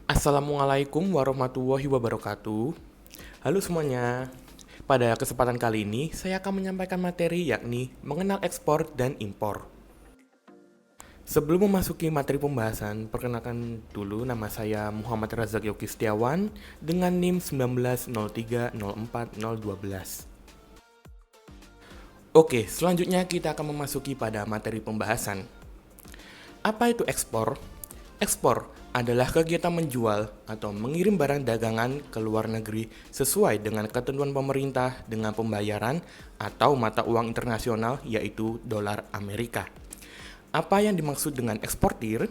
Assalamualaikum warahmatullahi wabarakatuh. Halo semuanya. Pada kesempatan kali ini, saya akan menyampaikan materi yakni mengenal ekspor dan impor. Sebelum memasuki materi pembahasan, perkenalkan dulu nama saya Muhammad Razak Yogi Setiawan dengan NIM 1903040012. Oke, selanjutnya kita akan memasuki pada materi pembahasan. Apa itu ekspor? Ekspor adalah kegiatan menjual atau mengirim barang dagangan ke luar negeri sesuai dengan ketentuan pemerintah dengan pembayaran atau mata uang internasional yaitu dolar Amerika. Apa yang dimaksud dengan eksportir?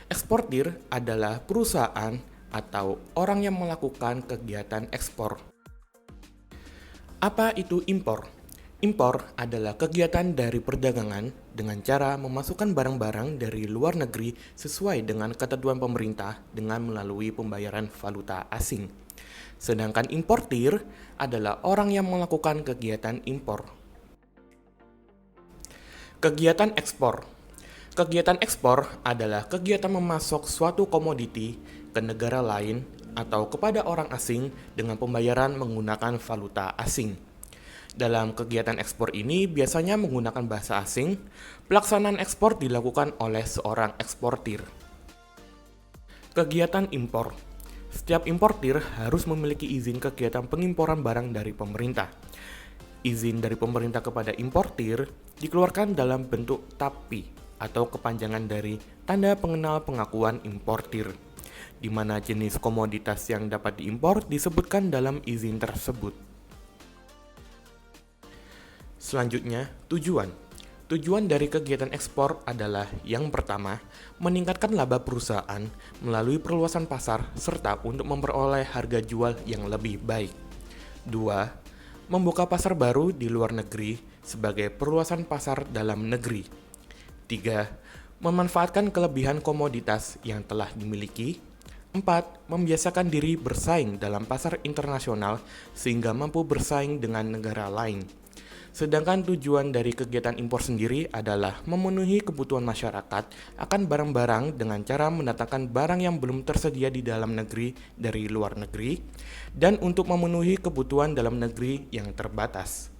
Eksportir adalah perusahaan atau orang yang melakukan kegiatan ekspor. Apa itu impor? Impor adalah kegiatan dari perdagangan dengan cara memasukkan barang-barang dari luar negeri sesuai dengan ketentuan pemerintah dengan melalui pembayaran valuta asing. Sedangkan importir adalah orang yang melakukan kegiatan impor. Kegiatan ekspor. Kegiatan ekspor adalah kegiatan memasok suatu komoditi ke negara lain atau kepada orang asing dengan pembayaran menggunakan valuta asing. Dalam kegiatan ekspor ini biasanya menggunakan bahasa asing. Pelaksanaan ekspor dilakukan oleh seorang eksportir. Kegiatan impor. Setiap importir harus memiliki izin kegiatan pengimporan barang dari pemerintah. Izin dari pemerintah kepada importir dikeluarkan dalam bentuk TAPI atau kepanjangan dari Tanda Pengenal Pengakuan Importir, di mana jenis komoditas yang dapat diimpor disebutkan dalam izin tersebut. Selanjutnya, tujuan. Tujuan dari kegiatan ekspor adalah yang pertama, meningkatkan laba perusahaan melalui perluasan pasar serta untuk memperoleh harga jual yang lebih baik. 2. Membuka pasar baru di luar negeri sebagai perluasan pasar dalam negeri. 3. Memanfaatkan kelebihan komoditas yang telah dimiliki. 4. Membiasakan diri bersaing dalam pasar internasional sehingga mampu bersaing dengan negara lain. Sedangkan tujuan dari kegiatan impor sendiri adalah memenuhi kebutuhan masyarakat akan barang-barang dengan cara mendatangkan barang yang belum tersedia di dalam negeri dari luar negeri, dan untuk memenuhi kebutuhan dalam negeri yang terbatas.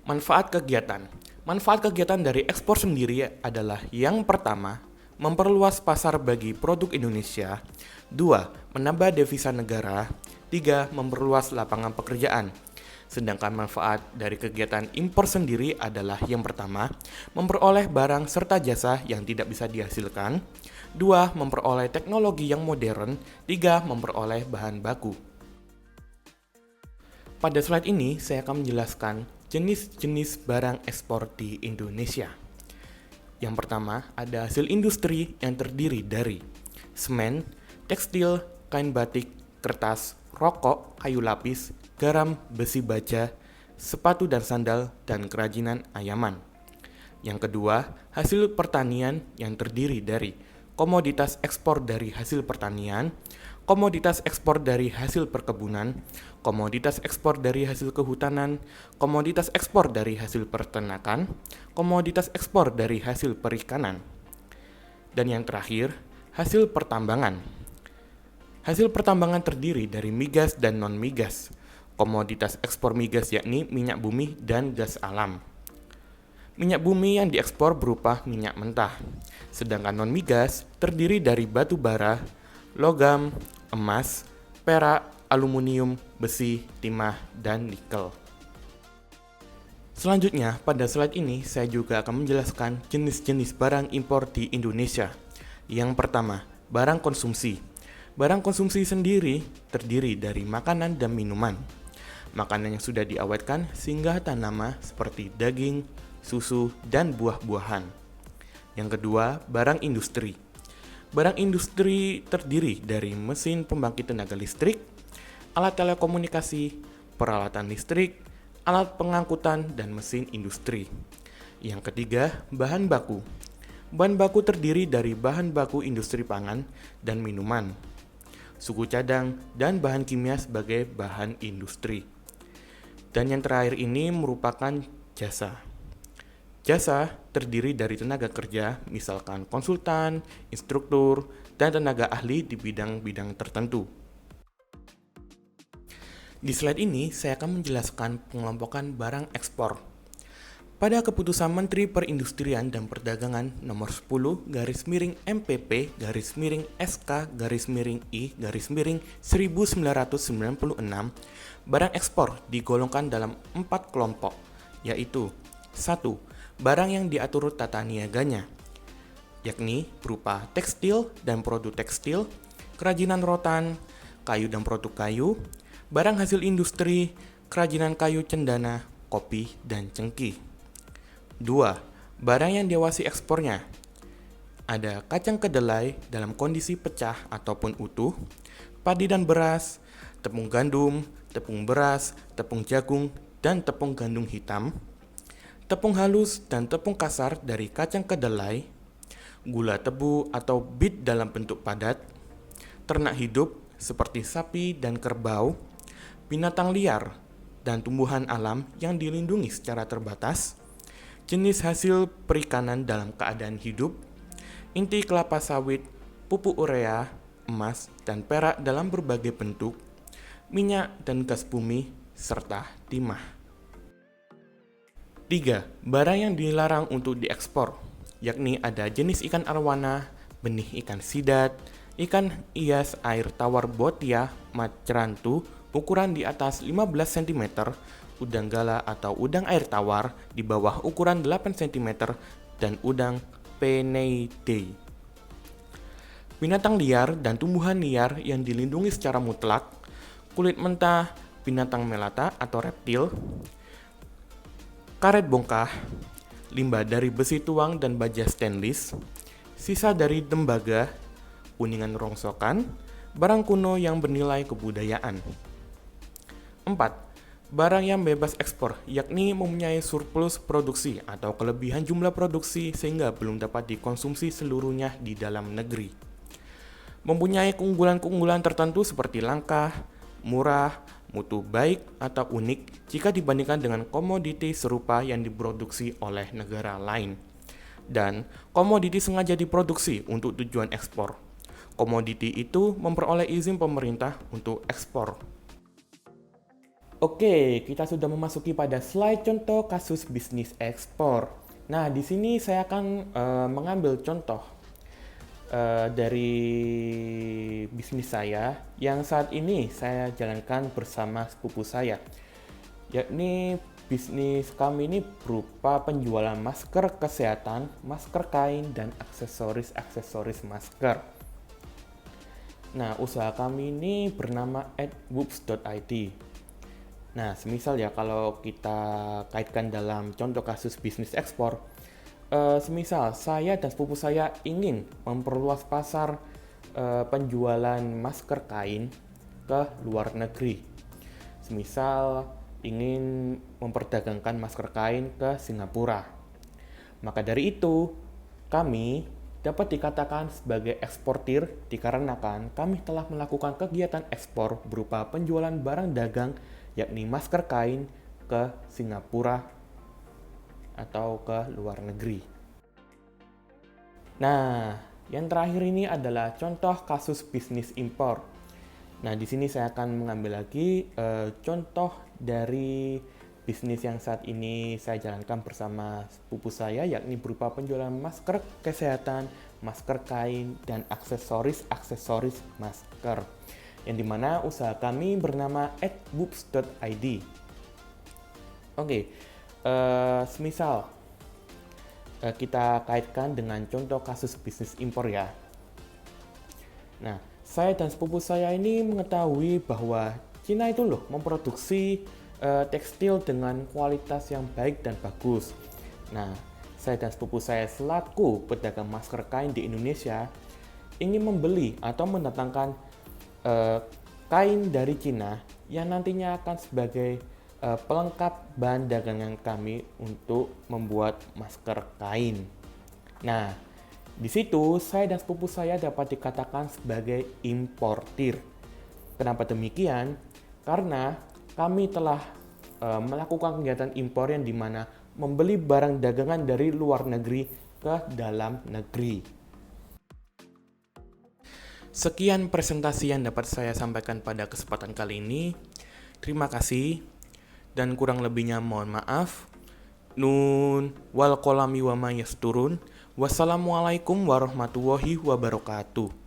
Manfaat kegiatan. Manfaat kegiatan dari ekspor sendiri adalah yang pertama, memperluas pasar bagi produk Indonesia. 2. Menambah devisa negara. 3. Memperluas lapangan pekerjaan. Sedangkan manfaat dari kegiatan impor sendiri adalah yang pertama, memperoleh barang serta jasa yang tidak bisa dihasilkan. 2. Memperoleh teknologi yang modern. 3. Memperoleh bahan baku. Pada slide ini, saya akan menjelaskan jenis-jenis barang ekspor di Indonesia. Yang pertama, ada hasil industri yang terdiri dari semen, tekstil, kain batik, kertas, rokok, kayu lapis, garam, besi baja, sepatu dan sandal, dan kerajinan ayaman. Yang kedua, hasil pertanian yang terdiri dari komoditas ekspor dari hasil pertanian, komoditas ekspor dari hasil perkebunan, komoditas ekspor dari hasil kehutanan, komoditas ekspor dari hasil peternakan, komoditas ekspor dari hasil perikanan. Dan yang terakhir, hasil pertambangan. Hasil pertambangan terdiri dari migas dan non-migas. Komoditas ekspor migas yakni minyak bumi dan gas alam. Minyak bumi yang diekspor berupa minyak mentah. Sedangkan non-migas terdiri dari batu bara, logam, emas, perak, aluminium, besi, timah, dan nikel. Selanjutnya, pada slide ini saya juga akan menjelaskan jenis-jenis barang impor di Indonesia. Yang pertama, barang konsumsi. Barang konsumsi sendiri terdiri dari makanan dan minuman. Makanan yang sudah diawetkan sehingga tahan lama seperti daging, susu, dan buah-buahan. Yang kedua, barang industri. Barang industri terdiri dari mesin pembangkit tenaga listrik, alat telekomunikasi, peralatan listrik, alat pengangkutan, dan mesin industri. Yang ketiga, bahan baku. Bahan baku terdiri dari bahan baku industri pangan dan minuman, suku cadang, dan bahan kimia sebagai bahan industri. Dan yang terakhir ini merupakan jasa. Jasa terdiri dari tenaga kerja, misalkan konsultan, instruktur, dan tenaga ahli di bidang-bidang tertentu. Di slide ini, saya akan menjelaskan pengelompokan barang ekspor. Pada keputusan Menteri Perindustrian dan Perdagangan nomor 10 MPP SK I 1996, barang ekspor digolongkan dalam 4 kelompok, yaitu 1. Barang yang diatur tata niaganya, yakni berupa tekstil dan produk tekstil, kerajinan rotan, kayu dan produk kayu, barang hasil industri, kerajinan kayu cendana, kopi, dan cengkih. 2. Barang yang diawasi ekspornya. Ada kacang kedelai dalam kondisi pecah ataupun utuh, padi dan beras, tepung gandum, tepung beras, tepung jagung, dan tepung gandum hitam, tepung halus dan tepung kasar dari kacang kedelai, gula tebu atau bit dalam bentuk padat, ternak hidup seperti sapi dan kerbau, binatang liar, dan tumbuhan alam yang dilindungi secara terbatas, jenis hasil perikanan dalam keadaan hidup, inti kelapa sawit, pupuk urea, emas, dan perak dalam berbagai bentuk, minyak dan gas bumi, serta timah. 3. Barang yang dilarang untuk diekspor, yakni ada jenis ikan arwana, benih ikan sidat, ikan hias air tawar botia, macerantu, ukuran di atas 15 cm, udang gala atau udang air tawar di bawah ukuran 8 cm, dan udang Penaeidae. Binatang liar dan tumbuhan liar yang dilindungi secara mutlak, kulit mentah, binatang melata atau reptil, karet bongkah, limbah dari besi tuang dan baja stainless, sisa dari tembaga, kuningan rongsokan, barang kuno yang bernilai kebudayaan. 4. Barang yang bebas ekspor, yakni mempunyai surplus produksi atau kelebihan jumlah produksi sehingga belum dapat dikonsumsi seluruhnya di dalam negeri. Mempunyai keunggulan-keunggulan tertentu seperti langka, murah, mutu baik atau unik jika dibandingkan dengan komoditi serupa yang diproduksi oleh negara lain. Dan komoditi sengaja diproduksi untuk tujuan ekspor. Komoditi itu memperoleh izin pemerintah untuk ekspor. Oke, kita sudah memasuki pada slide contoh kasus bisnis ekspor. Nah, di sini saya akan mengambil contoh dari bisnis saya yang saat ini saya jalankan bersama sepupu saya. Yakni bisnis kami ini berupa penjualan masker kesehatan, masker kain, dan aksesoris masker. Nah, usaha kami ini bernama @woops.id. Nah, semisal ya kalau kita kaitkan dalam contoh kasus bisnis ekspor, semisal saya dan sepupu saya ingin memperluas pasar penjualan masker kain ke luar negeri. Semisal ingin memperdagangkan masker kain ke Singapura. Maka dari itu, kami dapat dikatakan sebagai eksportir dikarenakan kami telah melakukan kegiatan ekspor berupa penjualan barang dagang yakni masker kain ke Singapura atau ke luar negeri. Nah, yang terakhir ini adalah contoh kasus bisnis impor. Nah, di sini saya akan mengambil lagi contoh dari bisnis yang saat ini saya jalankan bersama sepupu saya, yakni berupa penjualan masker kesehatan, masker kain, dan aksesoris masker. Yang dimana usaha kami bernama @woops.id. Oke, semisal kita kaitkan dengan contoh kasus bisnis impor ya. Nah, saya dan sepupu saya ini mengetahui bahwa Cina itu loh memproduksi tekstil dengan kualitas yang baik dan bagus. Nah, saya dan sepupu saya selaku pedagang masker kain di Indonesia ingin membeli atau mendatangkan kain dari Cina yang nantinya akan sebagai pelengkap bahan dagangan kami untuk membuat masker kain. Nah, di situ saya dan sepupu saya dapat dikatakan sebagai importir. Kenapa demikian? Karena kami telah melakukan kegiatan impor yang dimana membeli barang dagangan dari luar negeri ke dalam negeri. Sekian presentasi yang dapat saya sampaikan pada kesempatan kali ini. Terima kasih dan kurang lebihnya mohon maaf. Nun wal kolami wa ma yasturun. Wassalamualaikum warahmatullahi wabarakatuh.